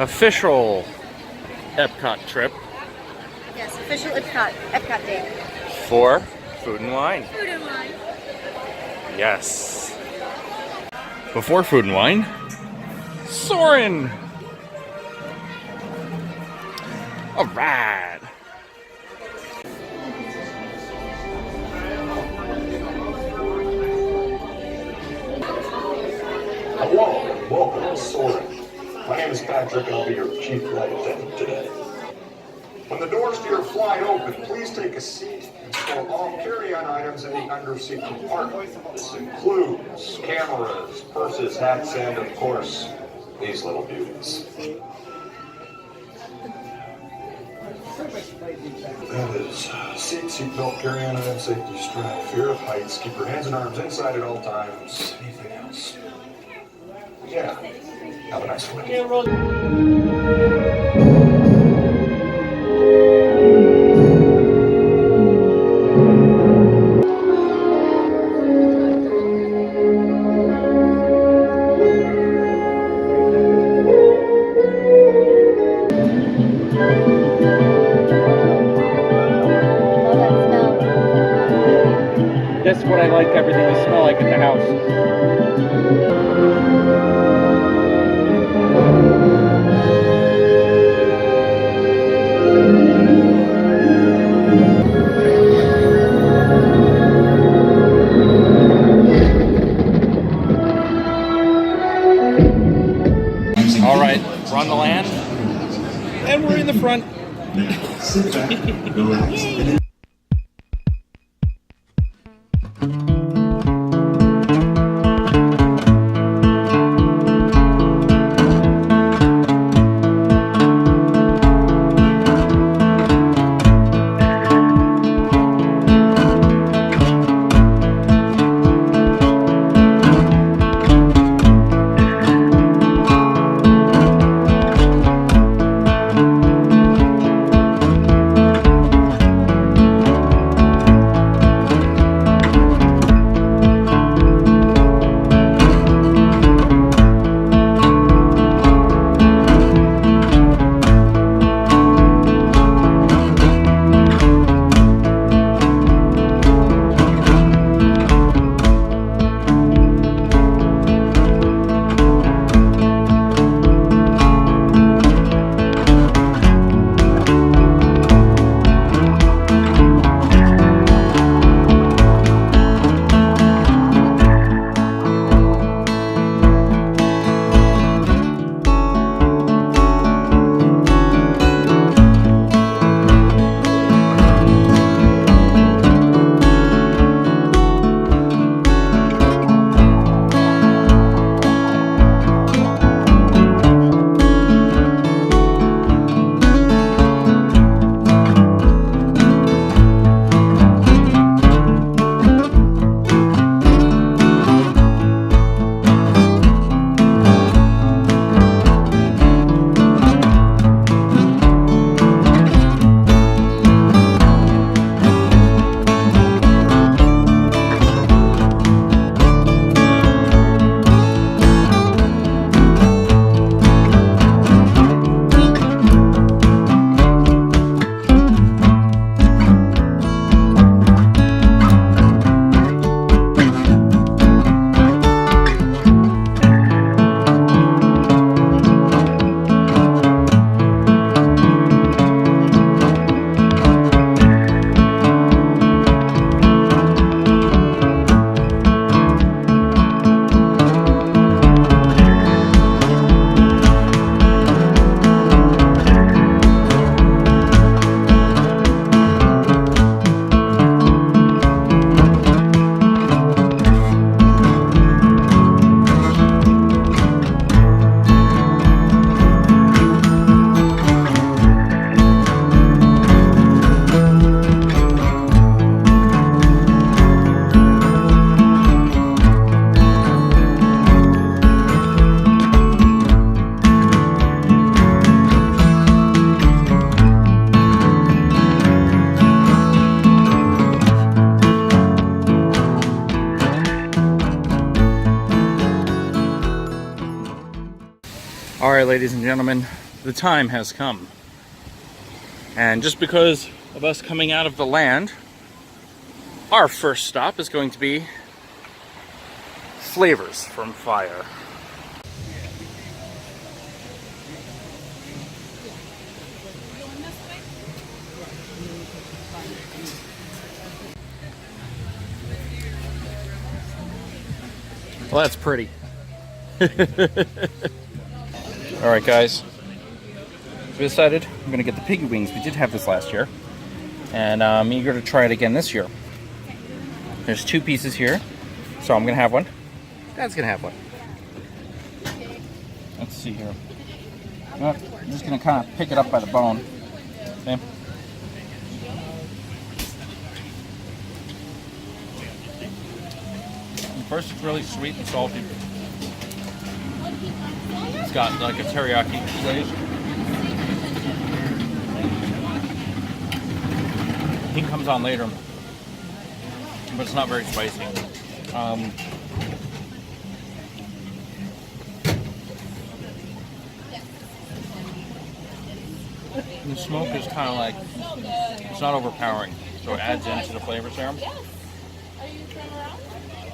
official Epcot trip Yes, official Epcot day. for food and wine. Food and wine. Yes. Before food and wine, Soarin. All right. Hello and welcome to Soarin. My name is Patrick and I'll be your chief flight attendant today. When the doors to your flight open, please take a seat and store all carry-on items in the underseat compartment. This includes cameras, purses, hats, and of course, these little beauties. That is seatbelt, carry-on item, safety strap, fear of heights, keep your hands and arms inside at all times. Anything else? Yeah. Have a nice flight. That's what I like everything to smell like at the house. All right, we're on the land, and we're in the front. Sit back and relax. All right, ladies and gentlemen, the time has come. And just because of us coming out of the land, our first stop is going to be Flavors from Fire. Well, that's pretty. Alright guys, we decided I'm going to get the piggy wings. We did have this last year, and I'm eager to try it again this year. There's 2 pieces here, so I'm going to have one. Dad's going to have one. Let's see here. Well, I'm just going to kind of pick it up by the bone. Okay. First, it's really sweet and salty. It's got like a teriyaki glaze. Heat comes on later, but it's not very spicy. The smoke is kind of like, it's not overpowering, so it adds into the flavors there.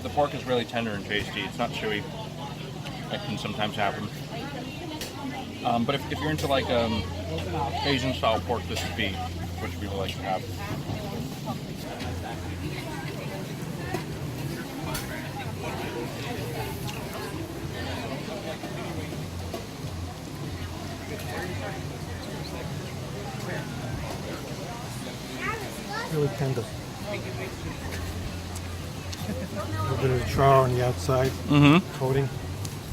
The pork is really tender and tasty. It's not chewy. That can sometimes happen. But if you're into like Asian style pork, this would be what people like to have. Really tender. A little bit of the char on the outside, coating. A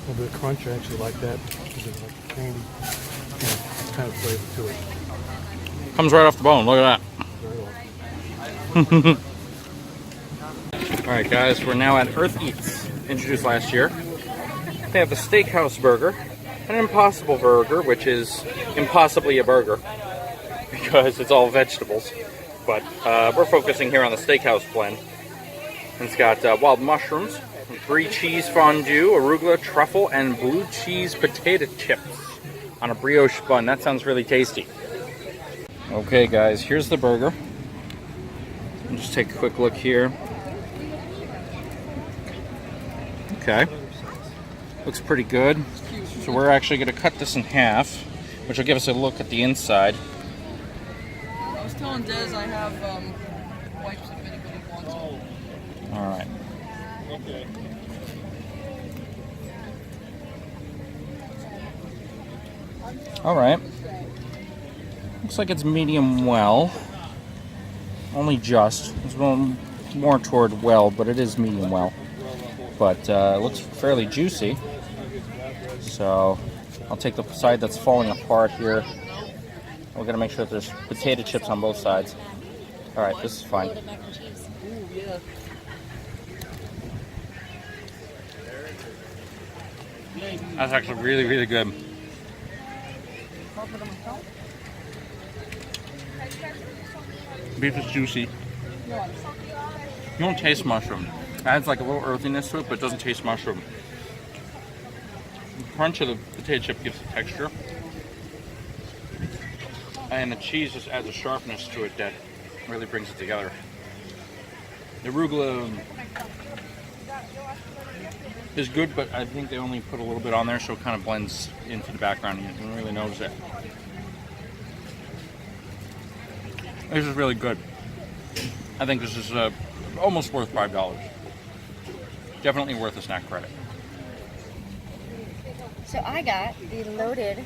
little bit of crunch. I actually like that. Because it's like candy. Kind of flavor to it. Comes right off the bone. Look at Very well. that. Alright guys, we're now at Earth Eats, introduced last year. They have the Steakhouse Burger, an Impossible Burger, which is impossibly a burger because it's all vegetables. But we're focusing here on the Steakhouse blend. It's got wild mushrooms, brie cheese fondue, arugula, truffle, and blue cheese potato chips on a brioche bun. That sounds really tasty. Okay guys, here's the burger. I'll just take a quick look here. Okay. Looks pretty good. So we're actually going to cut this in half, which will give us a look at the inside. I was telling Des I have wipes if anybody wants them. Alright. Alright. Looks like it's medium well. Only just. It's more toward well, but it is medium well. But it looks fairly juicy. So I'll take the side that's falling apart here. We're going to make sure that there's potato chips on both sides. Alright, this is fine. That's actually really, really good. Beef is juicy. You don't taste mushroom. It adds like a little earthiness to it, but it doesn't taste mushroom. The crunch of the potato chip gives the texture. And the cheese just adds a sharpness to it that really brings it together. The arugula is good, but I think they only put a little bit on there so it kind of blends into the background and you don't really notice it. This is really good. I think this is almost worth $5. Definitely worth a snack credit. So I got the loaded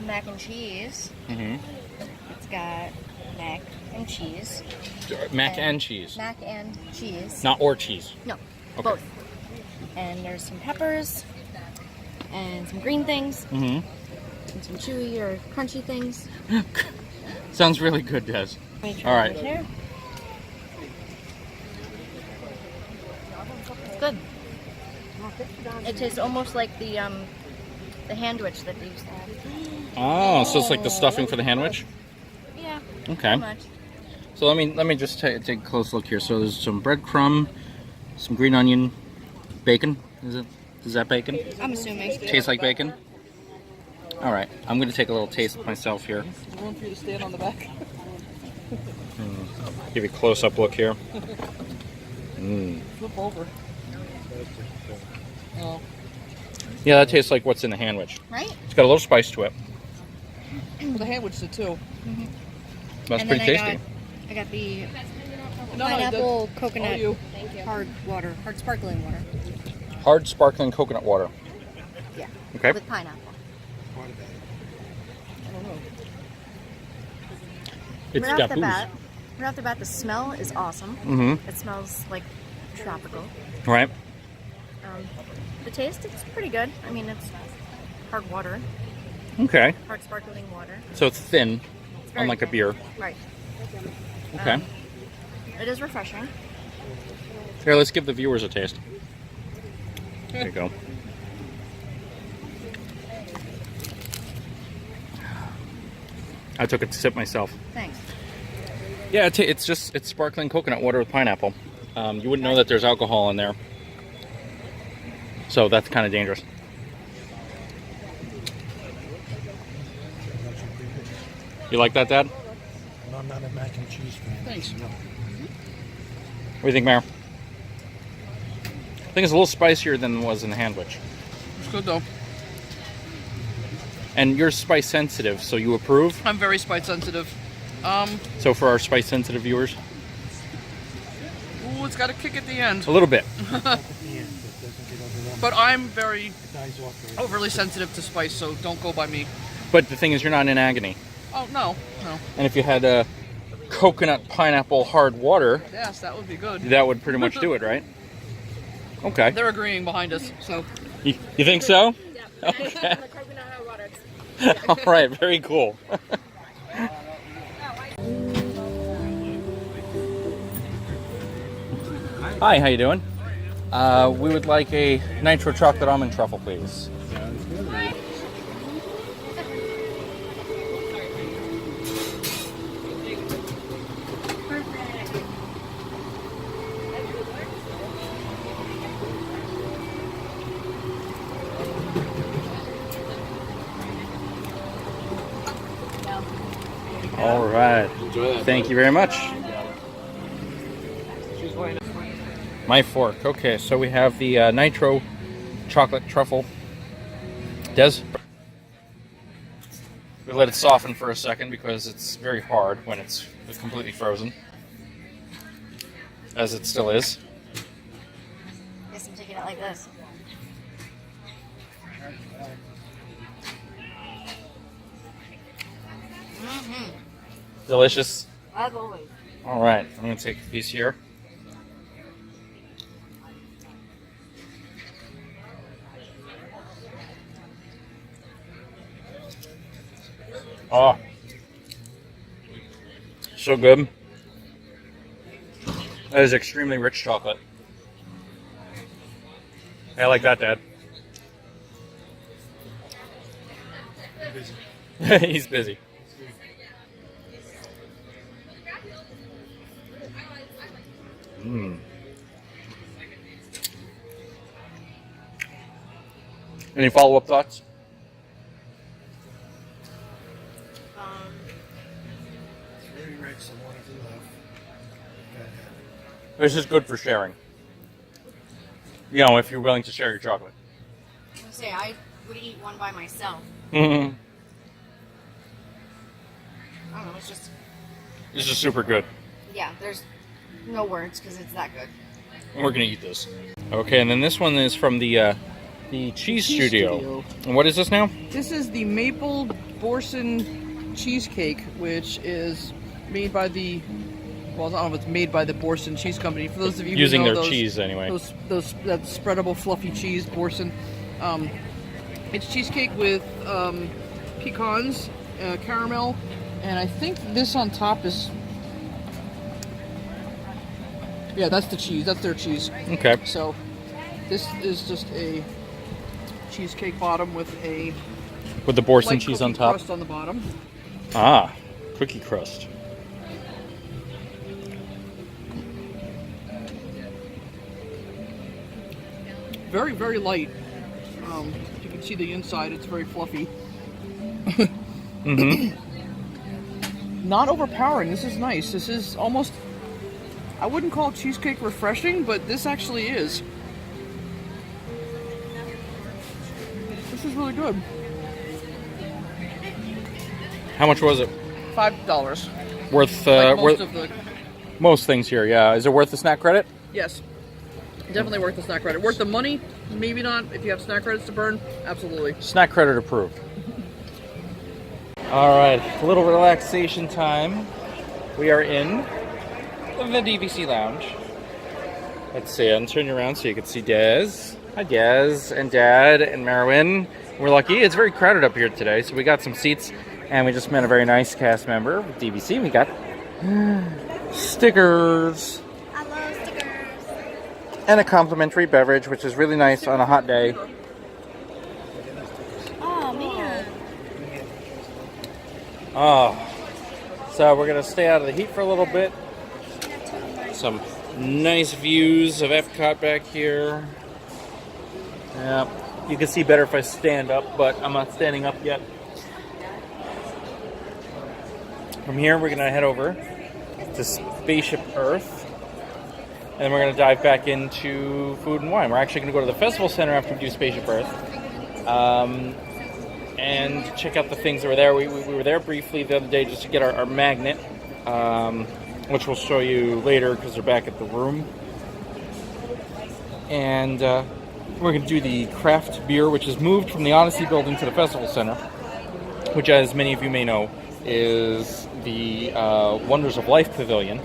mac and cheese. It's got mac and cheese. Mac and cheese. Mac and cheese. Not or cheese. No, Okay. both. And there's some peppers and some green things. And some chewy or crunchy things. Sounds really good, Des. All right. Here. It's good. It tastes almost like the handwich that they used to have. Oh, so it's like the stuffing for the handwich? Yeah. Okay. Pretty much. So let me just take a close look here. So there's some breadcrumb, some green onion, bacon. Is that bacon? I'm assuming. Tastes like bacon. All right, I'm going to take a little taste myself here. There's room for you to stand on the back. Give you a close-up look here. Flip over. Oh. Yeah, that tastes like what's in the sandwich. Right? It's got a little spice to it. Well, the sandwich did too. That's And pretty then tasty. I got the No, pineapple all coconut you. hard sparkling water. Hard sparkling coconut water. Yeah. Okay. With pineapple. I don't know. It's Right got booze. right off the bat, the smell is awesome. Mm-hmm. It smells like tropical. Right. The taste, it's pretty good. I mean, it's hard water, Okay. hard sparkling water. So it's thin, It's very unlike a thin. beer. Right. Okay. It is refreshing. Here, let's give the viewers a taste. There you go. I took a sip myself. Thanks. Yeah, it's sparkling coconut water with pineapple. You wouldn't know that there's alcohol in there. So that's kind of dangerous. You like that, Dad? And I'm not a mac and cheese fan. Thanks. No. What do you think, Mayor? I think it's a little spicier than it was in the sandwich. It's good though. And you're spice sensitive, so you approve? I'm very spice sensitive. So for our spice sensitive viewers? Ooh, it's got a kick at the end. A little bit. At the end, it doesn't get overwhelming. But I'm very It dies off very overly sensitive to spice, so don't go by me. But the thing is, you're not in agony. Oh, no. And if you had a coconut pineapple hard water, Yes, that would be good. that would pretty much do it, right? Okay. They're agreeing behind us, so. You think so? Okay. All right, very cool. Hi, how you doing? We would like a nitro chocolate almond truffle, please. All right. Thank you very much. My fork. Okay, so we have the nitro chocolate truffle. Des? We let it soften for a second because it's very hard when it's completely frozen. As it still is. Guess I'm taking it like this. Delicious. As always. All right, I'm going to take a piece here. Oh, so good. That is extremely rich chocolate. I like that, Dad. He's busy. Any follow-up thoughts? It's very rich, so one of you left. This is good for sharing. You know, if you're willing to share your chocolate. I was gonna say, I would eat one by myself. Mm-hmm. I don't know, it's just, This is super good. yeah, there's no words because it's that good. We're gonna eat this. Okay, and then this one is from the Cheese Studio. And what is this now? This is the Maple Borson Cheesecake, which is made by the, well, I don't know if it's made by the Borson Cheese Company. For those of you Using who know their those, cheese anyway. that spreadable fluffy cheese, Borson. It's cheesecake with pecans, caramel, and I think this on top is, yeah, that's the cheese. That's their cheese. Okay. So this is just a cheesecake bottom with a With the Borson light cheese cookie on top. crust on the bottom. Ah, cookie crust. Very, very light. You can see the inside; it's very fluffy. Not overpowering. This is nice. This is almost, I wouldn't call cheesecake refreshing, but this actually is. This is really good. How much was it? $5. Worth Like worth most of the, most things here. Yeah. Is it worth the snack credit? yes. Definitely worth the snack credit. Worth the money? Maybe not. If you have snack credits to burn, absolutely. Snack credit approved. All right, a little relaxation time. We are in the DVC lounge. Let's see. I'm turning around so you can see Des. Hi, Des and Dad and Merwin. We're lucky. It's very crowded up here today, so we got some seats, and we just met a very nice cast member with DVC. We got stickers. I love stickers. And a complimentary beverage, which is really nice on a hot day. Oh, man. Oh, so we're going to stay out of the heat for a little bit. Some nice views of Epcot back here. Yeah, you can see better if I stand up, but I'm not standing up yet. From here, we're going to head over to Spaceship Earth. And then we're going to dive back into food and wine. We're actually going to go to the Festival Center after we do Spaceship Earth. And check out the things that were there. We were there briefly the other day just to get our magnet, which we'll show you later because they're back at the room. And we're going to do the craft beer, which is moved from the Odyssey building to the Festival Center, which, as many of you may know, is the Wonders of Life Pavilion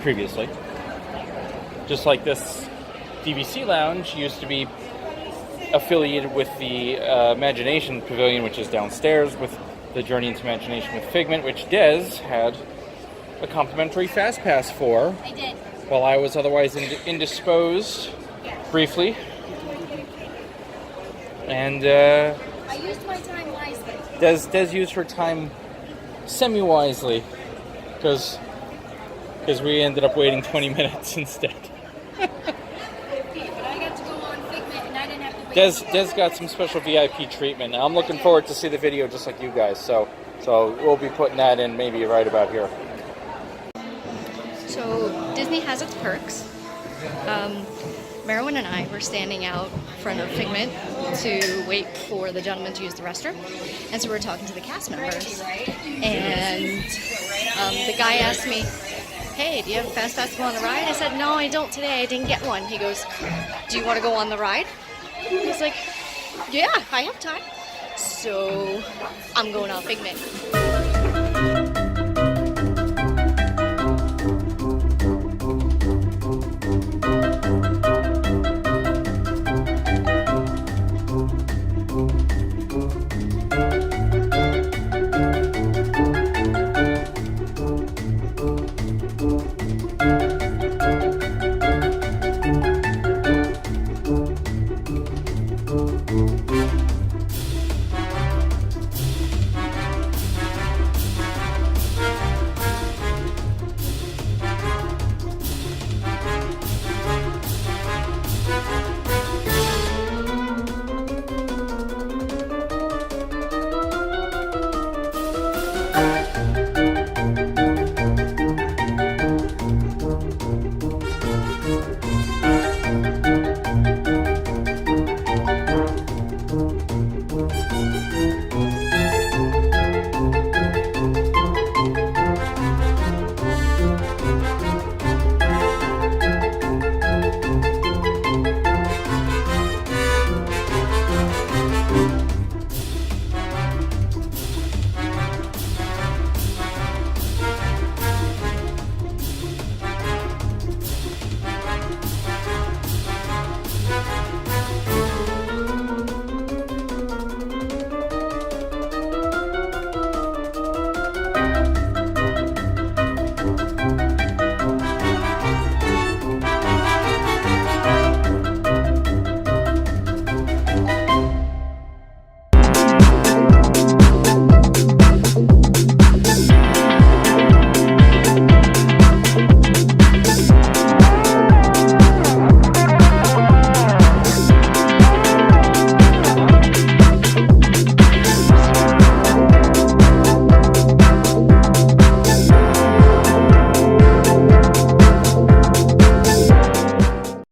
previously. Just like this DVC lounge used to be affiliated with the Imagination Pavilion, which is downstairs, with the Journey into Imagination with Figment, which Des had a complimentary fast pass for. I did. While I was otherwise indisposed briefly. And I used my time wisely. Des used her time semi-wisely because we ended up waiting 20 minutes instead. But I got to go on Figment and I didn't have to wait. Des got some special VIP treatment. And I'm looking forward to see the video just like you guys. So we'll be putting that in maybe right about here. So Disney has its perks. Merwin and I were standing out front of Figment to wait for the gentleman to use the restroom. And so we were talking to the cast members. And the guy asked me, "Hey, do you have a fast pass to go on the ride?" I said, "No, I don't today. I didn't get one." He goes, "Do you want to go on the ride?" I was like, "Yeah, I have time." So I'm going on Figment.